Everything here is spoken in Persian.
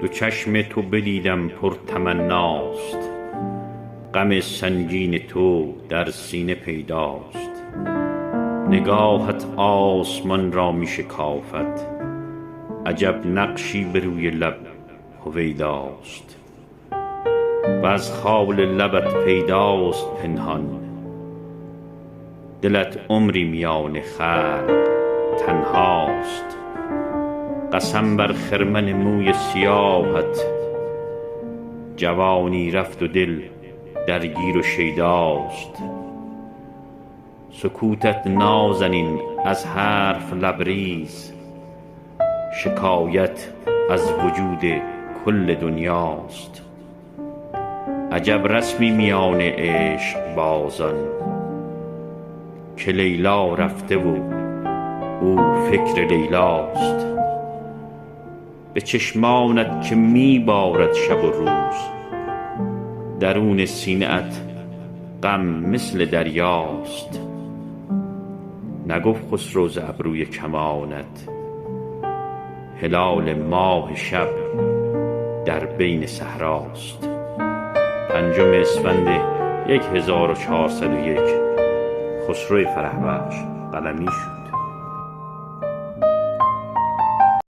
دو چشم تو بدیدم پر تمناست، غم سنگین تو در سینه پیداست. نگاهت آسمان را می شکافد، عجب نقشی به روی لب هویداست. وز خال لبت پیداست پنهان، دلت عمری میان خلق تنهاست. قسم بر خرمن موی سیاهت، جوانی رفت و دل درگیر و شیداست. سکوتت نازنین از حرف لبریز، شکایت از وجود کل دنیاست. عجب رسمی میان عشق بازان، که لیلا رفته و او فکر لیلاست. به چشمانت که می بارد شب و روز، درون سینه ات غم مثل دریاست. نگفت خسرو ز ابروی کمانت، هلال ماه شب در بین صحراست. 5 اسفند 1401 خسرو فرهبخش قلمی شد.